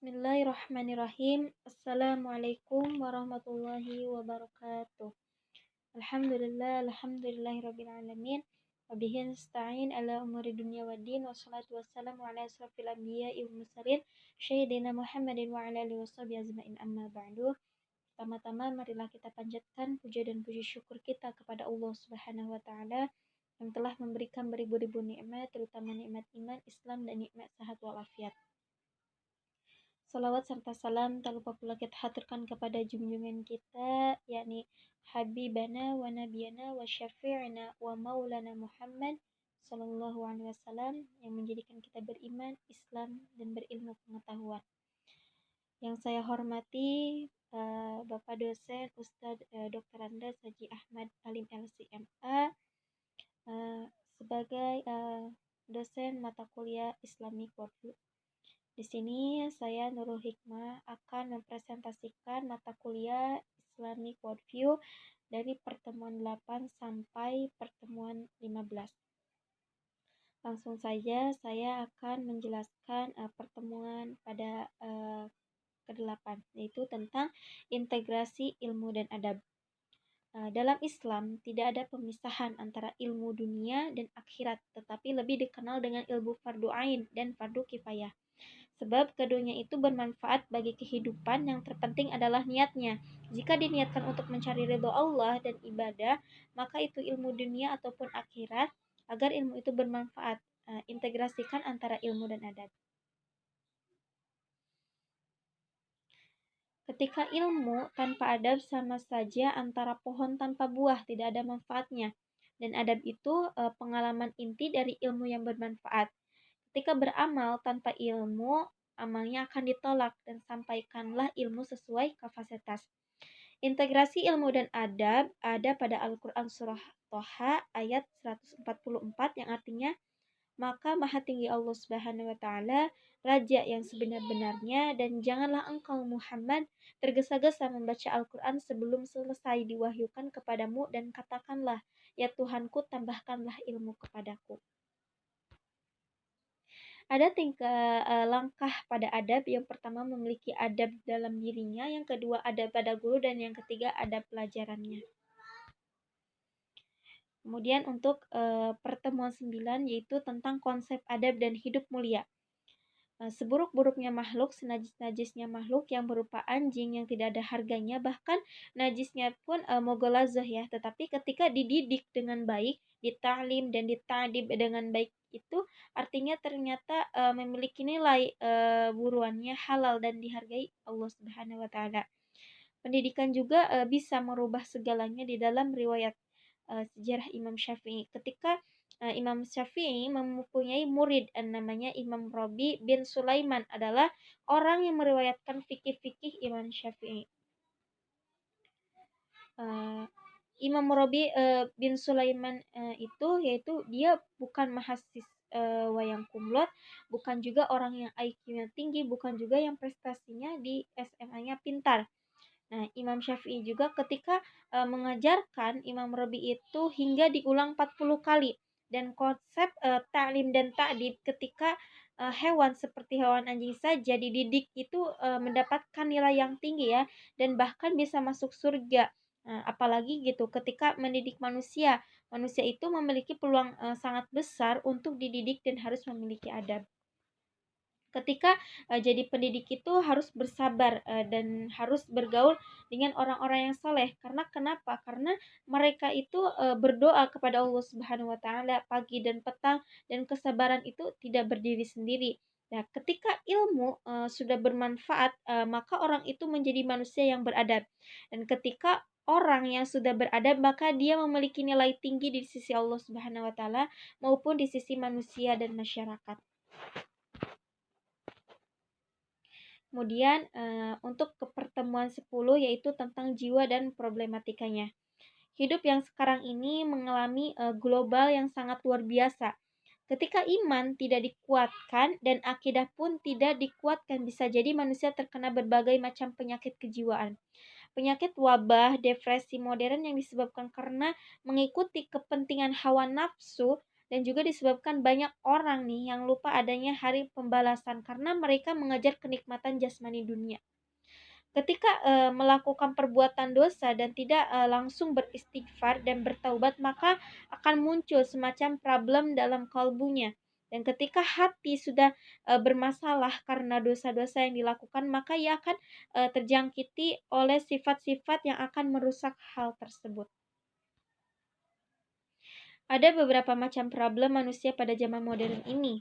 Bismillahirrahmanirrahim. Assalamualaikum warahmatullahi wabarakatuh. Alhamdulillahirabbil alamin. Wa bihi nasta'in ala umuri dunya waddin. Wassalatu wassalamu ala asrofil anbiya'i wal mursalin sayyidina Muhammadin wa ala alihi washabihi ajmain, amma ba'du. Pertama-tama marilah kita panjatkan puja dan puji syukur kita kepada Allah Subhanahu wa taala yang telah memberikan beribu-ribu nikmat, terutama nikmat iman, Islam, dan nikmat sehat walafiat. Salawat serta salam tak lupa pula kita haturkan kepada junjungan kita, yakni Habibana wa Nabiyana wa Syafi'ina wa Maulana Muhammad Sallallahu Alaihi Wasallam, yang menjadikan kita beriman, Islam, dan berilmu pengetahuan. Yang saya hormati Bapak dosen Ustadz Dr. Andes Haji Ahmad Alim LCMA sebagai dosen mata kuliah Islamic Worldview. Di sini saya Nurul Hikmah akan mempresentasikan mata kuliah Islamic Worldview dari pertemuan 8 sampai pertemuan 15. Langsung saja saya akan menjelaskan pertemuan pada ke-8, yaitu tentang integrasi ilmu dan adab. Dalam Islam tidak ada pemisahan antara ilmu dunia dan akhirat, tetapi lebih dikenal dengan ilmu fardu ain dan fardu kifayah. Sebab keduanya itu bermanfaat bagi kehidupan, yang terpenting adalah niatnya. Jika diniatkan untuk mencari ridho Allah dan ibadah, maka itu ilmu dunia ataupun akhirat. Agar ilmu itu bermanfaat, integrasikan antara ilmu dan adab. Ketika ilmu tanpa adab sama saja antara pohon tanpa buah, tidak ada manfaatnya. Dan adab itu pengalaman inti dari ilmu yang bermanfaat. Ketika beramal tanpa ilmu, amalnya akan ditolak, dan sampaikanlah ilmu sesuai kapasitas. Integrasi ilmu dan adab ada pada Al-Quran surah Toha ayat 144 yang artinya, maka maha tinggi Allah Subhanahu wa taala, raja yang sebenar-benarnya, dan janganlah engkau Muhammad tergesa-gesa membaca Al-Quran sebelum selesai diwahyukan kepadamu, dan katakanlah, ya Tuhanku, tambahkanlah ilmu kepadaku. Ada langkah pada adab. Yang pertama, memiliki adab dalam dirinya. Yang kedua, adab pada guru. Dan yang ketiga, adab pelajarannya. Kemudian untuk pertemuan 9, yaitu tentang konsep adab dan hidup mulia. Seburuk-buruknya makhluk, senajis-najisnya makhluk yang berupa anjing yang tidak ada harganya, bahkan najisnya pun mogolazah ya, tetapi ketika dididik dengan baik, dita'lim dan dita'dib dengan baik, itu artinya ternyata memiliki nilai buruannya halal dan dihargai Allah Subhanahu wa taala. Pendidikan juga bisa merubah segalanya. Di dalam riwayat sejarah Imam Syafi'i, ketika Imam Syafi'i mempunyai murid namanya Imam Robi bin Sulaiman, adalah orang yang meriwayatkan fikih-fikih Imam Syafi'i. Imam Robi bin Sulaiman itu yaitu dia bukan mahasiswa yang kumlot, bukan juga orang yang IQ-nya tinggi, bukan juga yang prestasinya di SMA-nya pintar. Nah, Imam Syafi'i juga ketika mengajarkan Imam Robi itu hingga diulang 40 kali. Dan konsep ta'lim dan ta'dib, ketika hewan seperti hewan anjing saja dididik itu mendapatkan nilai yang tinggi ya, dan bahkan bisa masuk surga. Apalagi gitu ketika mendidik manusia. Manusia itu memiliki peluang sangat besar untuk dididik dan harus memiliki adab. Ketika jadi pendidik itu harus bersabar dan harus bergaul dengan orang-orang yang soleh. Karena kenapa? Karena mereka itu berdoa kepada Allah Subhanahu wa taala pagi dan petang, dan kesabaran itu tidak berdiri sendiri. Nah, ketika ilmu sudah bermanfaat, maka orang itu menjadi manusia yang beradab. Dan ketika orang yang sudah beradab, maka dia memiliki nilai tinggi di sisi Allah Subhanahu wa taala maupun di sisi manusia dan masyarakat. Kemudian untuk ke pertemuan 10, yaitu tentang jiwa dan problematikanya. Hidup yang sekarang ini mengalami global yang sangat luar biasa. Ketika iman tidak dikuatkan dan akidah pun tidak dikuatkan, bisa jadi manusia terkena berbagai macam penyakit kejiwaan. Penyakit wabah, depresi modern yang disebabkan karena mengikuti kepentingan hawa nafsu Dan juga disebabkan banyak orang nih yang lupa adanya hari pembalasan karena mereka mengejar kenikmatan jasmani dunia. Ketika melakukan perbuatan dosa dan tidak langsung beristighfar dan bertaubat, maka akan muncul semacam problem dalam kalbunya. Dan ketika hati sudah bermasalah karena dosa-dosa yang dilakukan, maka ia akan terjangkiti oleh sifat-sifat yang akan merusak hal tersebut. Ada beberapa macam problem manusia pada zaman modern ini,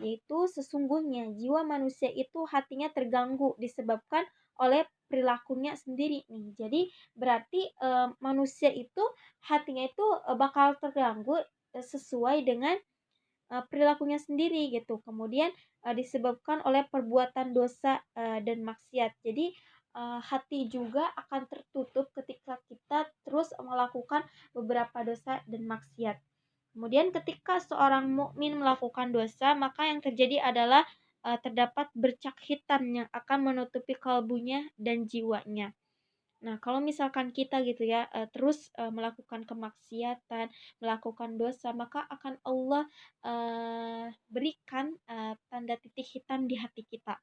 yaitu sesungguhnya jiwa manusia itu hatinya terganggu disebabkan oleh perilakunya sendiri nih. Jadi berarti manusia itu hatinya itu bakal terganggu sesuai dengan perilakunya sendiri gitu. Kemudian disebabkan oleh perbuatan dosa dan maksiat. Jadi hati juga akan tertutup ketika kita terus melakukan beberapa dosa dan maksiat. Kemudian ketika seorang mukmin melakukan dosa, maka yang terjadi adalah terdapat bercak hitam yang akan menutupi kalbunya dan jiwanya. Nah, kalau misalkan kita gitu ya, terus melakukan kemaksiatan, melakukan dosa, maka akan Allah berikan tanda titik hitam di hati kita.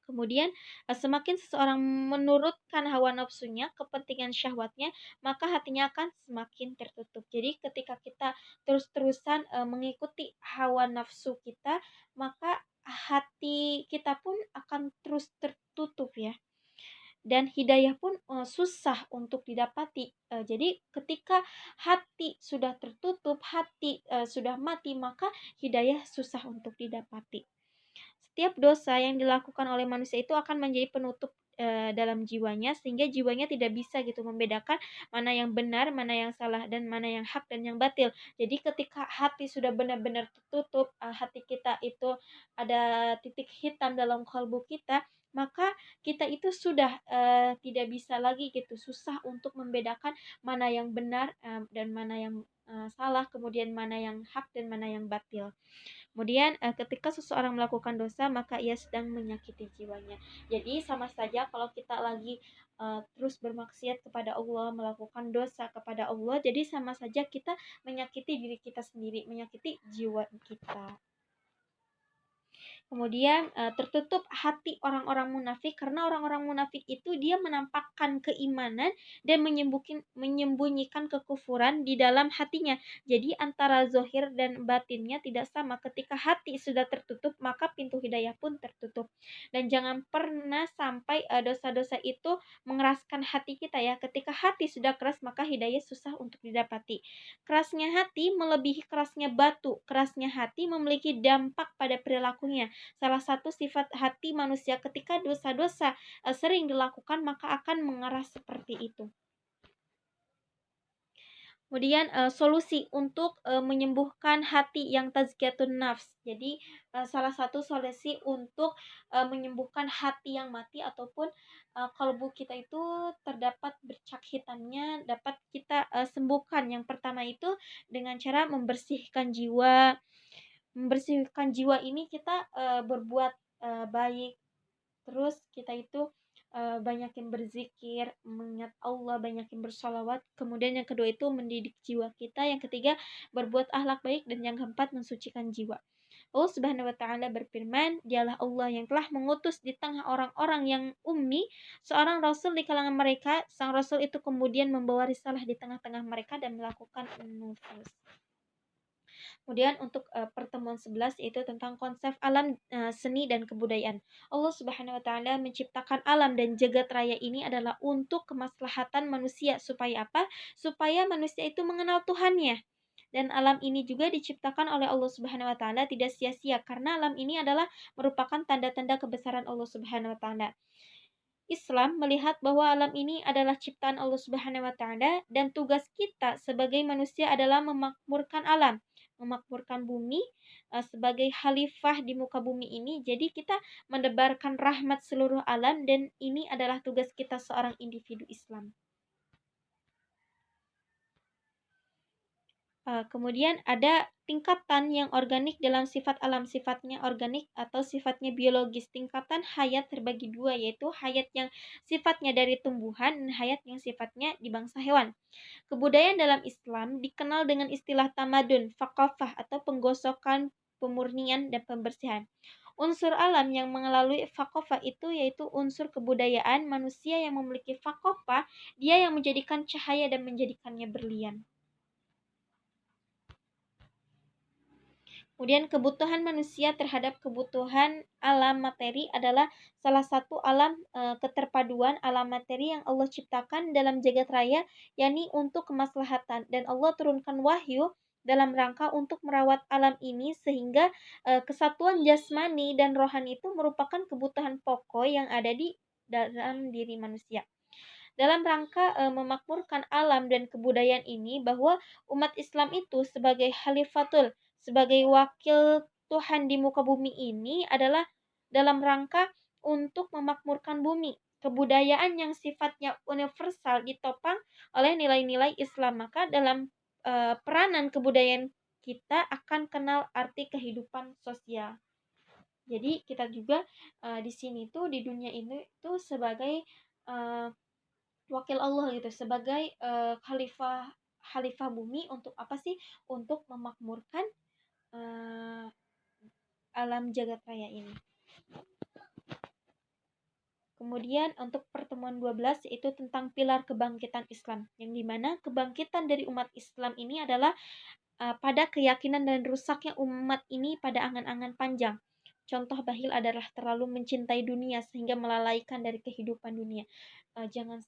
Kemudian semakin seseorang menurutkan hawa nafsunya, kepentingan syahwatnya, maka hatinya akan semakin tertutup. Jadi ketika kita terus-terusan mengikuti hawa nafsu kita, maka hati kita pun akan terus tertutup ya. Dan hidayah pun susah untuk didapati. Jadi ketika hati sudah tertutup, hati sudah mati, maka hidayah susah untuk didapati. Setiap dosa yang dilakukan oleh manusia itu akan menjadi penutup dalam jiwanya, sehingga jiwanya tidak bisa gitu membedakan mana yang benar, mana yang salah, dan mana yang hak dan yang batil. Jadi ketika hati sudah benar-benar tertutup, hati kita itu ada titik hitam dalam kalbu kita, maka kita itu sudah tidak bisa lagi gitu, susah untuk membedakan mana yang benar dan mana yang salah, kemudian mana yang hak dan mana yang batil. Kemudian ketika seseorang melakukan dosa, maka ia sedang menyakiti jiwanya. Jadi sama saja kalau kita lagi terus bermaksiat kepada Allah, melakukan dosa kepada Allah, jadi sama saja kita menyakiti diri kita sendiri, menyakiti jiwa kita. Kemudian tertutup hati orang-orang munafik, karena orang-orang munafik itu dia menampakkan keimanan dan menyembunyikan kekufuran di dalam hatinya. Jadi antara zohir dan batinnya tidak sama. Ketika hati sudah tertutup, maka pintu hidayah pun tertutup. Dan jangan pernah sampai dosa-dosa itu mengeraskan hati kita ya. Ketika hati sudah keras, maka hidayah susah untuk didapati. Kerasnya hati melebihi kerasnya batu. Kerasnya hati memiliki dampak pada perilakunya. Salah satu sifat hati manusia ketika dosa-dosa sering dilakukan, maka akan mengeras seperti itu. Kemudian solusi untuk menyembuhkan hati yang tazkiyatun nafs. Jadi salah satu solusi untuk menyembuhkan hati yang mati ataupun kalbu kita itu terdapat bercak hitamnya, dapat kita sembuhkan. Yang pertama itu dengan cara membersihkan jiwa. Membersihkan jiwa ini kita berbuat baik, terus kita itu banyakin berzikir, mengingat Allah, banyakin bersolawat. Kemudian yang kedua itu mendidik jiwa kita. Yang ketiga berbuat akhlak baik, dan yang keempat mensucikan jiwa. Allah Subhanahu wa taala berfirman, "Dialah Allah yang telah mengutus di tengah orang-orang yang ummi seorang rasul di kalangan mereka. Sang rasul itu kemudian membawa risalah di tengah-tengah mereka dan melakukan nufus." Kemudian untuk pertemuan 11 yaitu tentang konsep alam, seni dan kebudayaan. Allah Subhanahu wa taala menciptakan alam dan jagat raya ini adalah untuk kemaslahatan manusia. Supaya apa? Supaya manusia itu mengenal Tuhannya. Dan alam ini juga diciptakan oleh Allah Subhanahu wa taala tidak sia-sia, karena alam ini adalah merupakan tanda-tanda kebesaran Allah Subhanahu wa taala. Islam melihat bahwa alam ini adalah ciptaan Allah Subhanahu wa taala, dan tugas kita sebagai manusia adalah memakmurkan alam, memakmurkan bumi sebagai khalifah di muka bumi ini. Jadi kita menebarkan rahmat seluruh alam, dan ini adalah tugas kita seorang individu Islam. Kemudian ada tingkatan yang organik dalam sifat alam, sifatnya organik atau sifatnya biologis. Tingkatan hayat terbagi dua, yaitu hayat yang sifatnya dari tumbuhan dan hayat yang sifatnya di bangsa hewan. Kebudayaan dalam Islam dikenal dengan istilah tamadun, thaqafah atau penggosokan, pemurnian, dan pembersihan. Unsur alam yang melalui thaqafah itu yaitu unsur kebudayaan. Manusia yang memiliki thaqafah, dia yang menjadikan cahaya dan menjadikannya berlian. Kemudian kebutuhan manusia terhadap kebutuhan alam materi adalah salah satu alam keterpaduan alam materi yang Allah ciptakan dalam jagat raya, yakni untuk kemaslahatan, dan Allah turunkan wahyu dalam rangka untuk merawat alam ini sehingga kesatuan jasmani dan rohani itu merupakan kebutuhan pokok yang ada di dalam diri manusia. Dalam rangka memakmurkan alam dan kebudayaan ini, bahwa umat Islam itu sebagai khalifatul, sebagai wakil Tuhan di muka bumi ini adalah dalam rangka untuk memakmurkan bumi. Kebudayaan yang sifatnya universal ditopang oleh nilai-nilai Islam. Maka dalam peranan kebudayaan kita akan kenal arti kehidupan sosial. Jadi kita juga di sini tuh di dunia ini tuh sebagai wakil Allah gitu, sebagai khalifah bumi. Untuk apa sih? Untuk memakmurkan alam jagat raya ini. Kemudian untuk pertemuan 12 yaitu tentang pilar kebangkitan Islam, yang dimana kebangkitan dari umat Islam ini adalah pada keyakinan dan rusaknya umat ini pada angan-angan panjang. Contoh bahil adalah terlalu mencintai dunia sehingga melalaikan dari kehidupan dunia. Jangan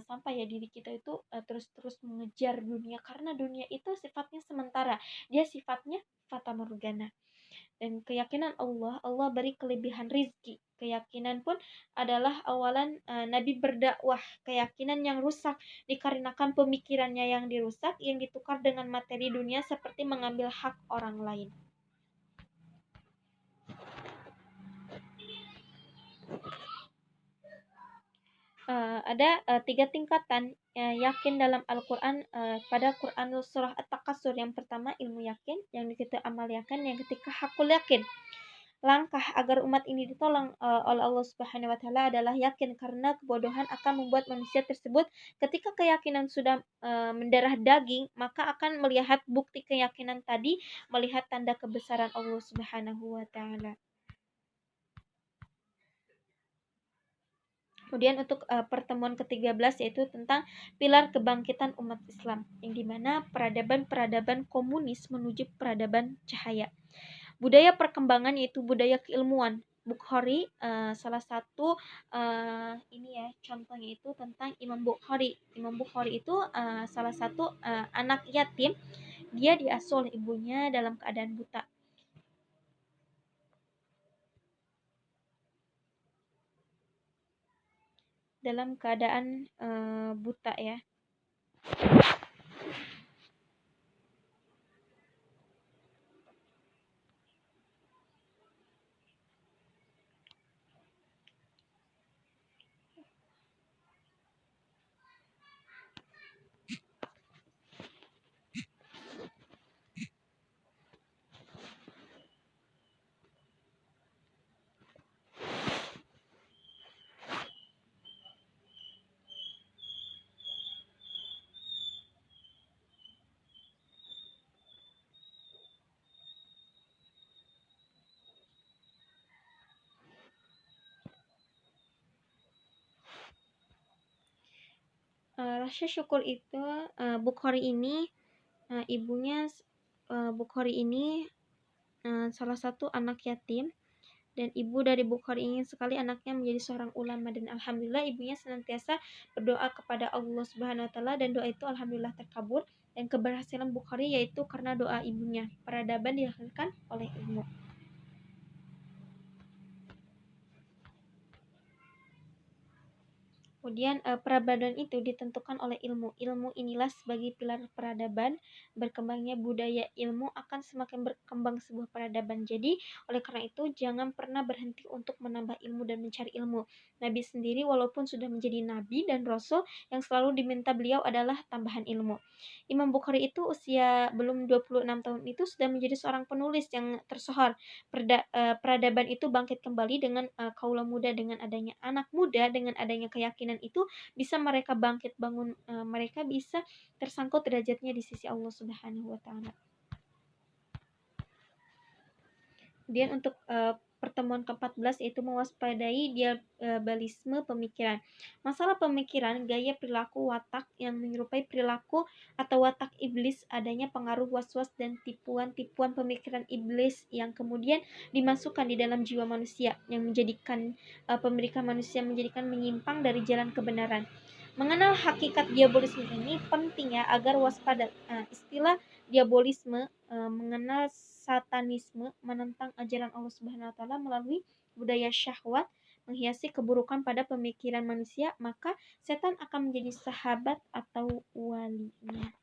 sampai ya diri kita itu terus-terus mengejar dunia, karena dunia itu sifatnya sementara. Dia sifatnya fata morgana. Dan keyakinan Allah beri kelebihan rizki. Keyakinan pun adalah awalan Nabi berdakwah. Keyakinan yang rusak dikarenakan pemikirannya yang dirusak, yang ditukar dengan materi dunia seperti mengambil hak orang lain. Ada 3 tingkatan yakin dalam Al-Quran. Pada Quran surah At-Takasur, yang pertama ilmu yakin, yang ketiga amal yakin, yang ketiga hakul yakin. Langkah agar umat ini ditolong oleh Allah Subhanahu wa taala adalah yakin, karena kebodohan akan membuat manusia tersebut ketika keyakinan sudah mendarah daging, maka akan melihat bukti keyakinan tadi, melihat tanda kebesaran Allah Subhanahu wa taala. Kemudian untuk pertemuan ke-13 yaitu tentang pilar kebangkitan umat Islam, yang dimana peradaban-peradaban komunis menuju peradaban cahaya. Budaya perkembangan yaitu budaya keilmuan. Bukhari salah satu ini ya contohnya itu tentang Imam Bukhari. Imam Bukhari itu salah satu anak yatim. Dia diasuh oleh ibunya dalam keadaan buta. Dalam keadaan buta ya. Rasa syukur itu Bukhari ini ibunya Bukhari ini salah satu anak yatim, dan ibu dari Bukhari ingin sekali anaknya menjadi seorang ulama, dan alhamdulillah ibunya senantiasa berdoa kepada Allah Subhanahu wa taala, dan doa itu alhamdulillah terkabul. Dan keberhasilan Bukhari yaitu karena doa ibunya. Peradaban dihasilkan oleh ilmu. Kemudian peradaban itu ditentukan oleh ilmu. Ilmu inilah sebagai pilar peradaban. Berkembangnya budaya ilmu akan semakin berkembang sebuah peradaban. Jadi oleh karena itu jangan pernah berhenti untuk menambah ilmu dan mencari ilmu. Nabi sendiri walaupun sudah menjadi nabi dan rasul, yang selalu diminta beliau adalah tambahan ilmu. Imam Bukhari itu usia belum 26 tahun itu sudah menjadi seorang penulis yang tersohor. Peradaban itu bangkit kembali dengan kaula muda, dengan adanya anak muda, dengan adanya keyakinan itu bisa mereka bangkit bangun, mereka bisa tersangkut derajatnya di sisi Allah Subhanahu wa taala. Kemudian untuk pertemuan ke-14 yaitu mewaspadai diabalisme pemikiran. Masalah pemikiran, gaya perilaku, watak yang menyerupai perilaku atau watak iblis, adanya pengaruh was-was dan tipuan-tipuan pemikiran iblis yang kemudian dimasukkan di dalam jiwa manusia yang menjadikan menjadikan menyimpang dari jalan kebenaran. Mengenal hakikat diabolisme ini penting ya agar waspada. Istilah diabolisme mengenal satanisme, menentang ajaran Allah Subhanahu wa taala melalui budaya syahwat, menghiasi keburukan pada pemikiran manusia, maka setan akan menjadi sahabat atau walinya.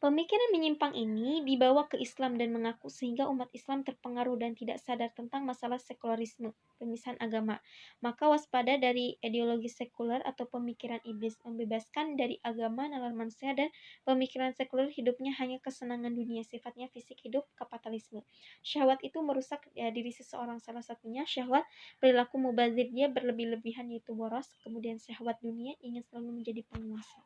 Pemikiran menyimpang ini dibawa ke Islam dan mengaku sehingga umat Islam terpengaruh dan tidak sadar tentang masalah sekularisme, pemisahan agama. Maka waspada dari ideologi sekuler atau pemikiran iblis, membebaskan dari agama nalar manusia, dan pemikiran sekuler hidupnya hanya kesenangan dunia, sifatnya fisik, hidup kapitalisme. Syahwat itu merusak diri seseorang, salah satunya syahwat perilaku mubazir, dia berlebih-lebihan yaitu boros, kemudian syahwat dunia ingin selalu menjadi penguasa.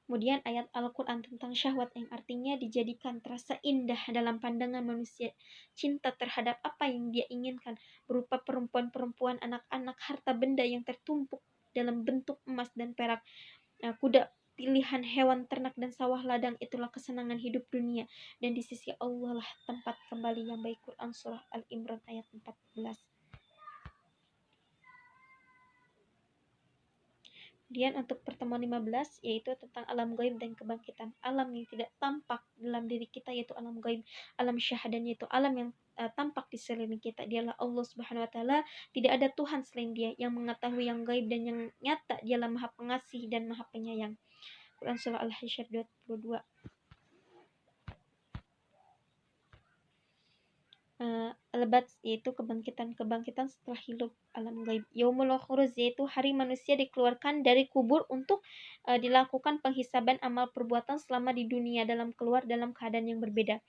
Kemudian ayat Al-Quran tentang syahwat yang artinya dijadikan terasa indah dalam pandangan manusia. Cinta terhadap apa yang dia inginkan berupa perempuan-perempuan, anak-anak, harta benda yang tertumpuk dalam bentuk emas dan perak, kuda pilihan, hewan ternak dan sawah ladang, itulah kesenangan hidup dunia. Dan di sisi Allah lah tempat kembali yang baik. Quran Surah Al-Imran ayat 14. Kemudian untuk pertemuan 15 yaitu tentang alam gaib dan kebangkitan. Alam yang tidak tampak dalam diri kita yaitu alam gaib, alam syahadah yaitu alam yang tampak di sekeliling kita. Dialah Allah Subhanahu wa taala, tidak ada Tuhan selain Dia yang mengetahui yang gaib dan yang nyata. Dialah Maha Pengasih dan Maha Penyayang. Quran surah Al-Hasyr 22. Al-Bats yaitu kebangkitan setelah hidup, alam gaib. Yaumul Khuruz yaitu hari manusia dikeluarkan dari kubur untuk dilakukan penghisaban amal perbuatan selama di dunia, keluar dalam keadaan yang berbeda.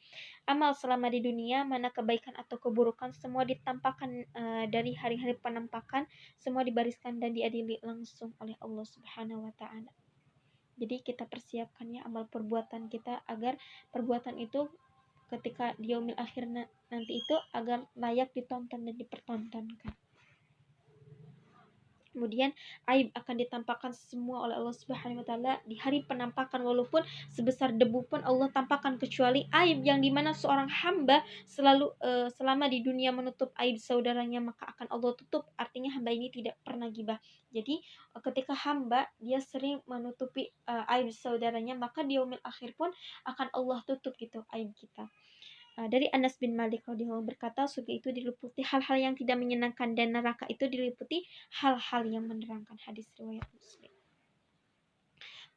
Amal selama di dunia, mana kebaikan atau keburukan, semua ditampakkan dari hari-hari penampakan, semua dibariskan dan diadili langsung oleh Allah Subhanahu wa taala. Jadi kita persiapkannya amal perbuatan kita agar perbuatan itu ketika di yaumil akhir nanti itu agar layak ditonton dan dipertontonkan. Kemudian aib akan ditampakkan semua oleh Allah Subhanahu wa taala di hari penampakan, walaupun sebesar debu pun Allah tampakkan, kecuali aib yang dimana seorang hamba selalu selama di dunia menutup aib saudaranya, maka akan Allah tutup. Artinya hamba ini tidak pernah gibah. Jadi ketika hamba dia sering menutupi aib saudaranya, maka di yaumil akhir pun akan Allah tutup gitu aib kita. Dari Anas bin Malik radhiyallahu berkata, surga itu diliputi hal-hal yang tidak menyenangkan dan neraka itu diliputi hal-hal yang menerangkan. Hadis riwayat Muslim.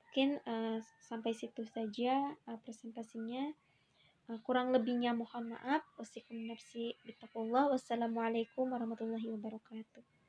Mungkin sampai situ saja presentasinya. Kurang lebihnya mohon maaf. Wassalamualaikum warahmatullahi wabarakatuh.